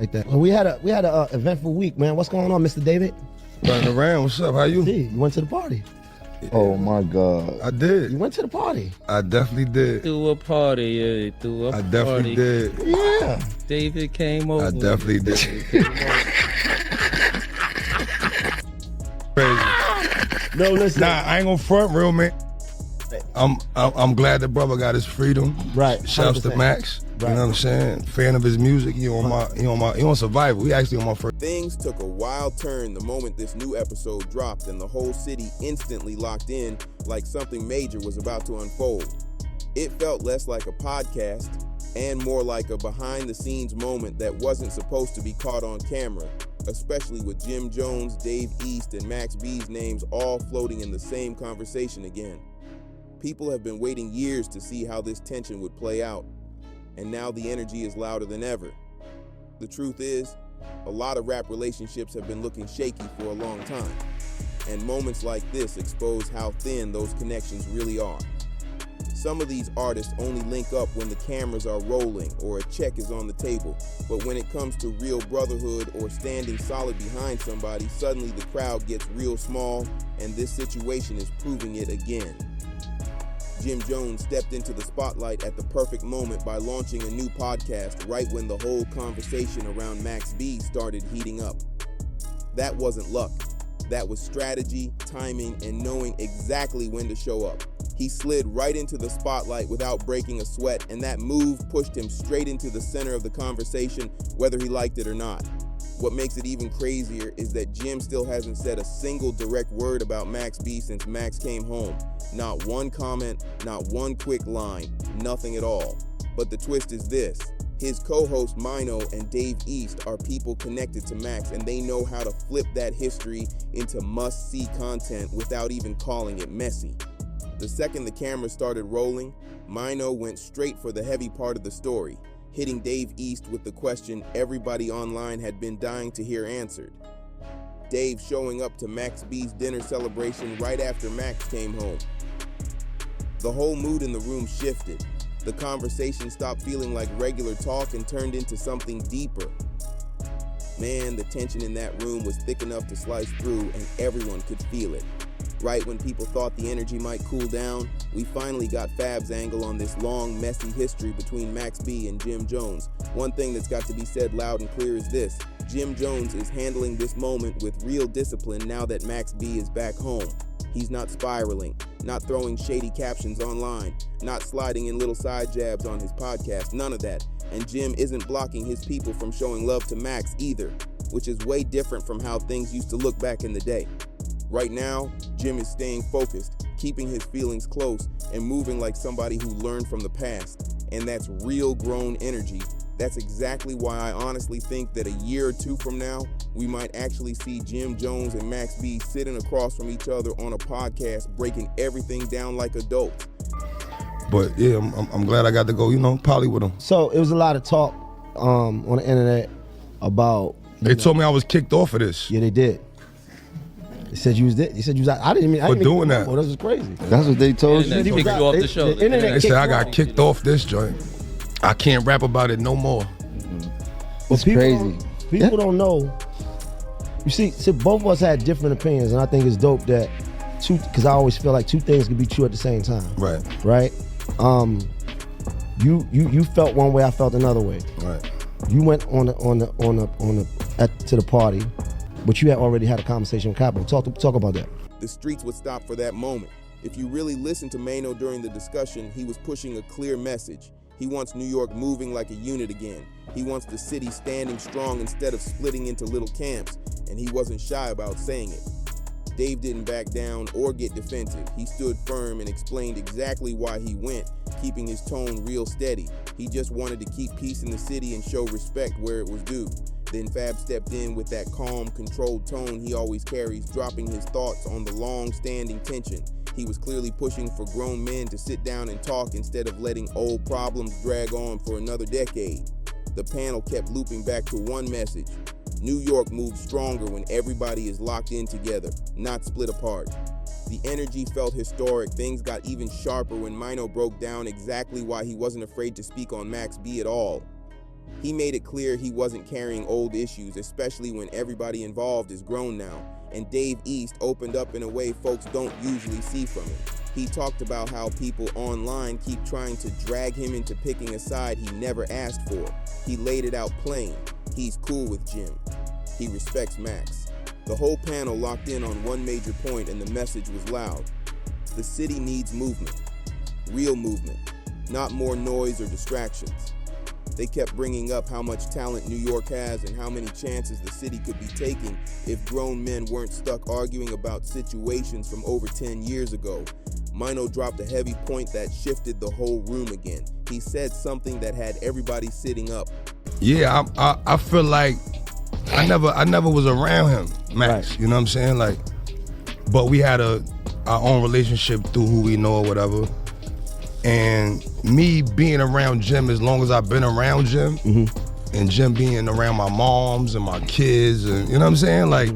like that. Well, we had a eventful week, man. What's going on, Mr. David? Running around. What's up? How you? Hey, you went to the party. Yeah. Oh my God. I did. You went to the party. I definitely did. Threw a party, yeah. Threw a I party. definitely did. Yeah. David came over. I definitely did. Crazy. No, listen. Nah, I ain't gonna front, real man. I'm glad the brother got his freedom. Right. Shouts to 100%. Max. Right. You know what I'm saying? Fan of his music. He on Survival. He actually on my first. Things took a wild turn the moment this new episode dropped, and the whole city instantly locked in like something major was about to unfold. It felt less like a podcast and more like a behind-the-scenes moment that wasn't supposed to be caught on camera, especially with Jim Jones, Dave East, and Max B's names all floating in the same conversation again. People have been waiting years to see how this tension would play out, and now the energy is louder than ever. The truth is, a lot of rap relationships have been looking shaky for a long time, and moments like this expose how thin those connections really are. Some of these artists only link up when the cameras are rolling or a check is on the table, but when it comes to real brotherhood or standing solid behind somebody, suddenly the crowd gets real small, and this situation is proving it again. Jim Jones stepped into the spotlight at the perfect moment by launching a new podcast right when the whole conversation around Max B started heating up. That wasn't luck. That was strategy, timing, and knowing exactly when to show up. He slid right into the spotlight without breaking a sweat, and that move pushed him straight into the center of the conversation, whether he liked it or not. What makes it even crazier is that Jim still hasn't said a single direct word about Max B since Max came home. Not one comment, not one quick line, nothing at all. But the twist is this. His co-host Mino and Dave East are people connected to Max, and they know how to flip that history into must-see content without even calling it messy. The second the camera started rolling, Mino went straight for the heavy part of the story, hitting Dave East with the question everybody online had been dying to hear answered. Dave showing up to Max B's dinner celebration right after Max came home. The whole mood in the room shifted. The conversation stopped feeling like regular talk and turned into something deeper. Man, the tension in that room was thick enough to slice through, and everyone could feel it. Right when people thought the energy might cool down, we finally got Fab's angle on this long, messy history between Max B and Jim Jones. One thing that's got to be said loud and clear is this: Jim Jones is handling this moment with real discipline now that Max B is back home. He's not spiraling, not throwing shady captions online, not sliding in little side jabs on his podcast, none of that. And Jim isn't blocking his people from showing love to Max either, which is way different from how things used to look back in the day. Right now, Jim is staying focused, keeping his feelings close, and moving like somebody who learned from the past. And that's real grown energy. That's exactly why I honestly think that a year or two from now, we might actually see Jim Jones and Max B sitting across from each other on a podcast, breaking everything down like adults. But yeah, I'm glad I got to go, poly with him. So it was a lot of talk on the internet about. They told me I was kicked off of this. Yeah, they did. They said you was there. They said you was out. I didn't even. For doing that. Oh, this is crazy. That's what they told you. They kicked you off the show. They said I got kicked off this joint. I can't rap about it no more. It's crazy. People don't know. You see, both of us had different opinions, and I think it's dope that because I always feel like two things can be true at the same time. Right. Right. You felt one way, I felt another way. Right. You went to the party, but you had already had a conversation with Capo. Talk about that. The streets would stop for that moment. If you really listened to Mano during the discussion, he was pushing a clear message. He wants New York moving like a unit again. He wants the city standing strong instead of splitting into little camps, and he wasn't shy about saying it. Dave didn't back down or get defensive. He stood firm and explained exactly why he went, keeping his tone real steady. He just wanted to keep peace in the city and show respect where it was due. Then Fab stepped in with that calm, controlled tone he always carries, dropping his thoughts on the long-standing tension. He was clearly pushing for grown men to sit down and talk instead of letting old problems drag on for another decade. The panel kept looping back to one message. New York moves stronger when everybody is locked in together, not split apart. The energy felt historic. Things got even sharper when Mino broke down exactly why he wasn't afraid to speak on Max B at all. He made it clear he wasn't carrying old issues, especially when everybody involved is grown now, and Dave East opened up in a way folks don't usually see from him. He talked about how people online keep trying to drag him into picking a side he never asked for. He laid it out plain. He's cool with Jim. He respects Max. The whole panel locked in on one major point, and the message was loud. The city needs movement. Real movement, not more noise or distractions. They kept bringing up how much talent New York has and how many chances the city could be taking if grown men weren't stuck arguing about situations from over 10 years ago. Mino dropped a heavy point that shifted the whole room again. He said something that had everybody sitting up. Yeah, I feel like I never was around him, Max. Right. You know what I'm saying? Like, but we had our own relationship through who we know or whatever. And me being around Jim as long as I've been around Jim, and Jim being around my moms and my kids, and you know what I'm saying? Like,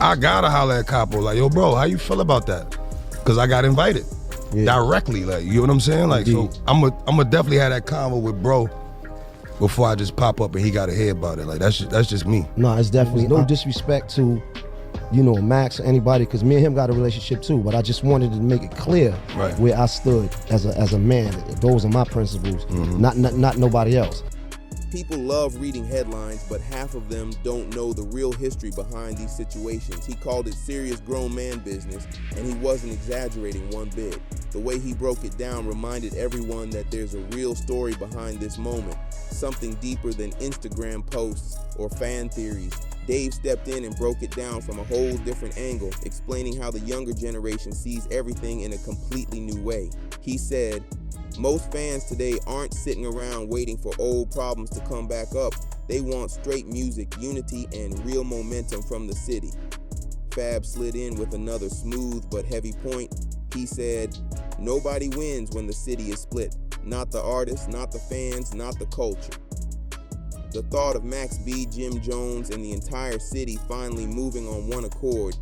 I gotta holler at Capo, like, yo, bro, how you feel about that? Because I got invited directly, like, you know what I'm saying? Like, so I'm a definitely have that convo with bro before I just pop up and he gotta hear about it. Like, that's just me. No, it's definitely no disrespect to, you know, Max or anybody, because me and him got a relationship too, but I just wanted to make it clear where I stood as a man. Those are my principles, not nobody else. People love reading headlines, but half of them don't know the real history behind these situations. He called it serious grown man business, and he wasn't exaggerating one bit. The way he broke it down reminded everyone that there's a real story behind this moment, something deeper than Instagram posts or fan theories. Dave stepped in and broke it down from a whole different angle, explaining how the younger generation sees everything in a completely new way. He said, most fans today aren't sitting around waiting for old problems to come back up. They want straight music, unity, and real momentum from the city. Fab slid in with another smooth but heavy point. He said, nobody wins when the city is split. Not the artists, not the fans, not the culture. The thought of Max B, Jim Jones, and the entire city finally moving on one accord.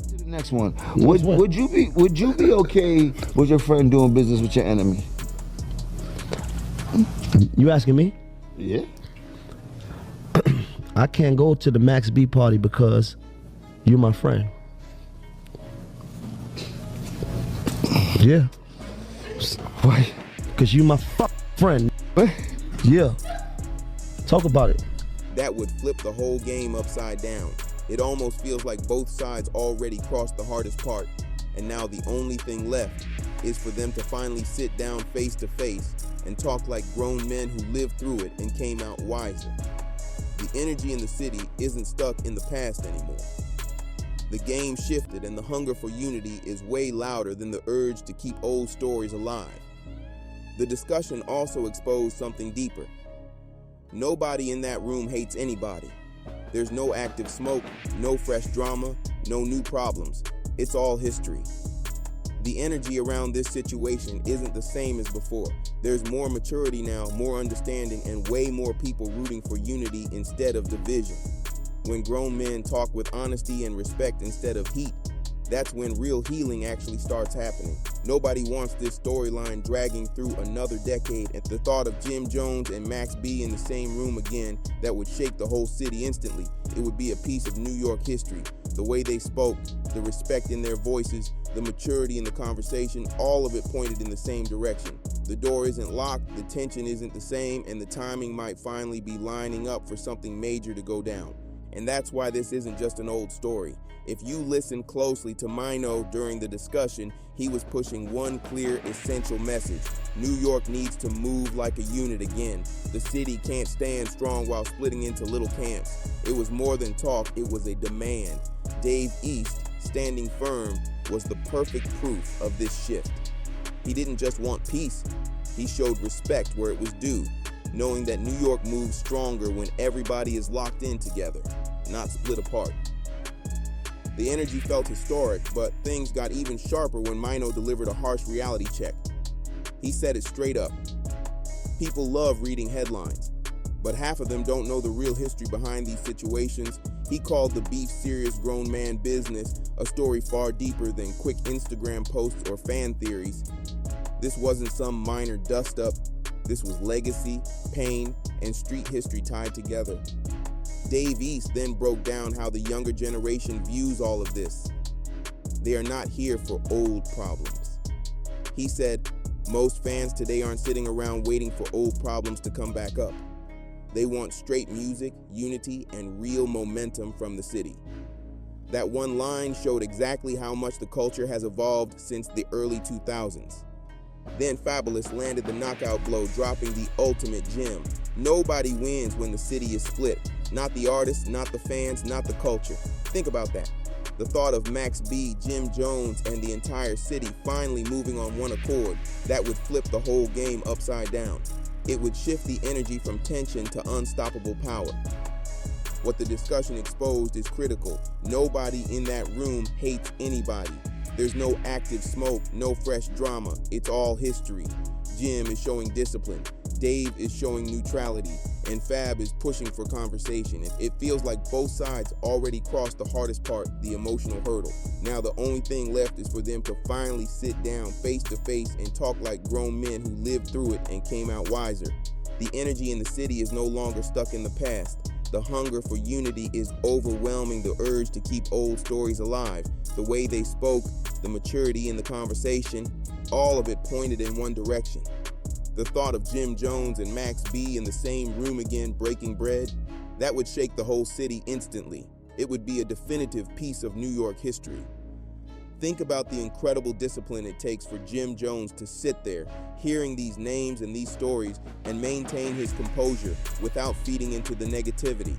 To the next one. Would you be okay with your friend doing business with your enemy? You asking me? Yeah. I can't go to the Max B party because you're my friend. Yeah. Why? Because you my friend. Yeah. Talk about it. That would flip the whole game upside down. It almost feels like both sides already crossed the hardest part, and now the only thing left is for them to finally sit down face to face and talk like grown men who lived through it and came out wiser. The energy in the city isn't stuck in the past anymore. The game shifted, and the hunger for unity is way louder than the urge to keep old stories alive. The discussion also exposed something deeper. Nobody in that room hates anybody. There's no active smoke, no fresh drama, no new problems. It's all history. The energy around this situation isn't the same as before. There's more maturity now, more understanding, and way more people rooting for unity instead of division. When grown men talk with honesty and respect instead of heat, that's when real healing actually starts happening. Nobody wants this storyline dragging through another decade, and the thought of Jim Jones and Max B in the same room again, that would shake the whole city instantly. It would be a piece of New York history. The way they spoke, the respect in their voices, the maturity in the conversation, all of it pointed in the same direction. The door isn't locked, the tension isn't the same, and the timing might finally be lining up for something major to go down. And that's why this isn't just an old story. If you listen closely to Mino during the discussion, he was pushing one clear, essential message. New York needs to move like a unit again. The city can't stand strong while splitting into little camps. It was more than talk, it was a demand. Dave East, standing firm, was the perfect proof of this shift. He didn't just want peace, he showed respect where it was due, knowing that New York moves stronger when everybody is locked in together, not split apart. The energy felt historic, but things got even sharper when Mino delivered a harsh reality check. He said it straight up. People love reading headlines, but half of them don't know the real history behind these situations. He called the beef serious grown man business, a story far deeper than quick Instagram posts or fan theories. This wasn't some minor dust-up. This was legacy, pain, and street history tied together. Dave East then broke down how the younger generation views all of this. They are not here for old problems. He said, most fans today aren't sitting around waiting for old problems to come back up. They want straight music, unity, and real momentum from the city. That one line showed exactly how much the culture has evolved since the early 2000s. Then Fabulous landed the knockout blow, dropping the ultimate gem. Nobody wins when the city is split. Not the artists, not the fans, not the culture. Think about that. The thought of Max B, Jim Jones, and the entire city finally moving on one accord, that would flip the whole game upside down. It would shift the energy from tension to unstoppable power. What the discussion exposed is critical. Nobody in that room hates anybody. There's no active smoke, no fresh drama. It's all history. Jim is showing discipline. Dave is showing neutrality. And Fab is pushing for conversation. It feels like both sides already crossed the hardest part, the emotional hurdle. Now the only thing left is for them to finally sit down face to face and talk like grown men who lived through it and came out wiser. The energy in the city is no longer stuck in the past. The hunger for unity is overwhelming the urge to keep old stories alive. The way they spoke, the maturity in the conversation, all of it pointed in one direction. The thought of Jim Jones and Max B in the same room again breaking bread, that would shake the whole city instantly. It would be a definitive piece of New York history. Think about the incredible discipline it takes for Jim Jones to sit there, hearing these names and these stories, and maintain his composure without feeding into the negativity.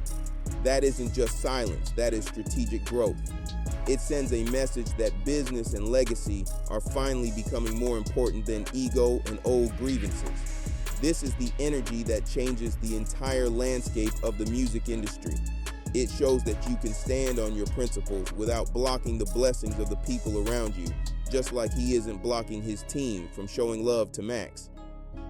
That isn't just silence, that is strategic growth. It sends a message that business and legacy are finally becoming more important than ego and old grievances. This is the energy that changes the entire landscape of the music industry. It shows that you can stand on your principles without blocking the blessings of the people around you, just like he isn't blocking his team from showing love to Max.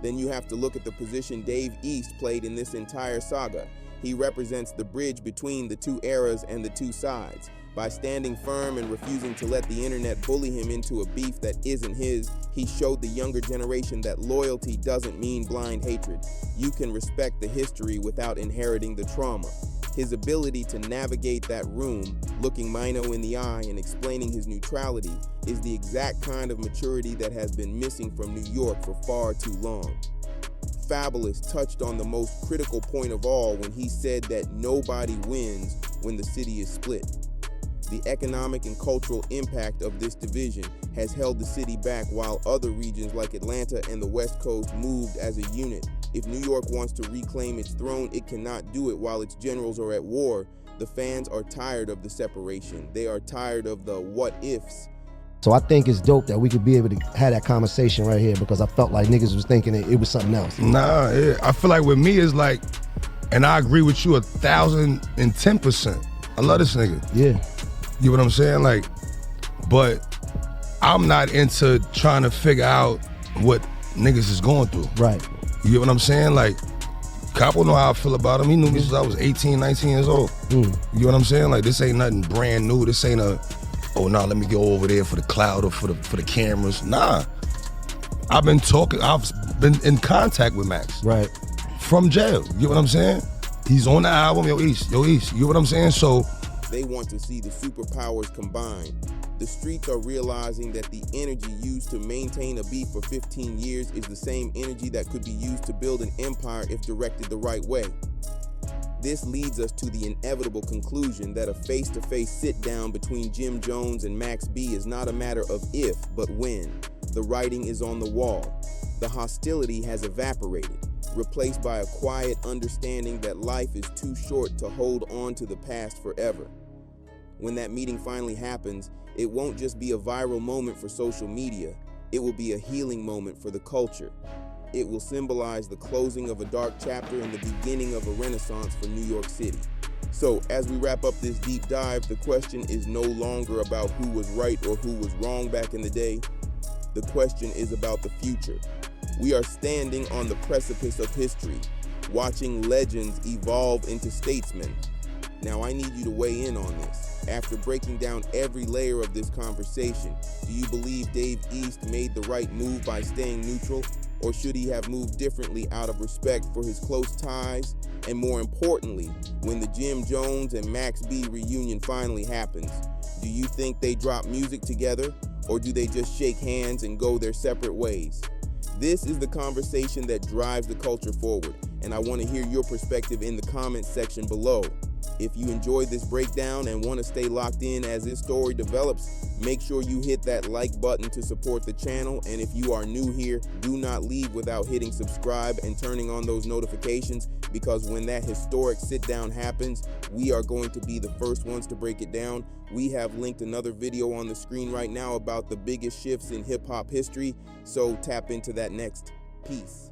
Then you have to look at the position Dave East played in this entire saga. He represents the bridge between the two eras and the two sides. By standing firm and refusing to let the internet bully him into a beef that isn't his, he showed the younger generation that loyalty doesn't mean blind hatred. You can respect the history without inheriting the trauma. His ability to navigate that room, looking Mino in the eye and explaining his neutrality, is the exact kind of maturity that has been missing from New York for far too long. Fabulous touched on the most critical point of all when he said that nobody wins when the city is split. The economic and cultural impact of this division has held the city back while other regions like Atlanta and the West Coast moved as a unit. If New York wants to reclaim its throne, it cannot do it while its generals are at war. The fans are tired of the separation. They are tired of the what ifs. So I think it's dope that we could be able to have that conversation right here, because I felt like niggas was thinking it was something else. Nah, I feel like with me it's like, and I agree with you 1,010%. I love this nigga. Yeah. You know what I'm saying? Like, but I'm not into trying to figure out what niggas is going through. Right. You get what I'm saying? Like, Capo know how I feel about him. He knew me since I was 18, 19 years old. You know what I'm saying? Like, this ain't nothing brand new. This ain't let me go over there for the cloud or for the cameras. Nah. I've been in contact with Max. Right. From jail. You know what I'm saying? He's on the album, Yo East. You know what I'm saying? So they want to see the superpowers combined. The streets are realizing that the energy used to maintain a beef for 15 years is the same energy that could be used to build an empire if directed the right way. This leads us to the inevitable conclusion that a face-to-face sit-down between Jim Jones and Max B is not a matter of if, but when. The writing is on the wall. The hostility has evaporated, replaced by a quiet understanding that life is too short to hold on to the past forever. When that meeting finally happens, it won't just be a viral moment for social media, it will be a healing moment for the culture. It will symbolize the closing of a dark chapter and the beginning of a renaissance for New York City. So, as we wrap up this deep dive, the question is no longer about who was right or who was wrong back in the day. The question is about the future. We are standing on the precipice of history, watching legends evolve into statesmen. Now I need you to weigh in on this. After breaking down every layer of this conversation, do you believe Dave East made the right move by staying neutral, or should he have moved differently out of respect for his close ties? And more importantly, when the Jim Jones and Max B reunion finally happens, do you think they drop music together, or do they just shake hands and go their separate ways? This is the conversation that drives the culture forward, and I want to hear your perspective in the comments section below. If you enjoyed this breakdown and want to stay locked in as this story develops, make sure you hit that like button to support the channel. And if you are new here, do not leave without hitting subscribe and turning on those notifications, because when that historic sit down happens, we are going to be the first ones to break it down. We have linked another video on the screen right now about the biggest shifts in hip hop history, so tap into that next. Peace.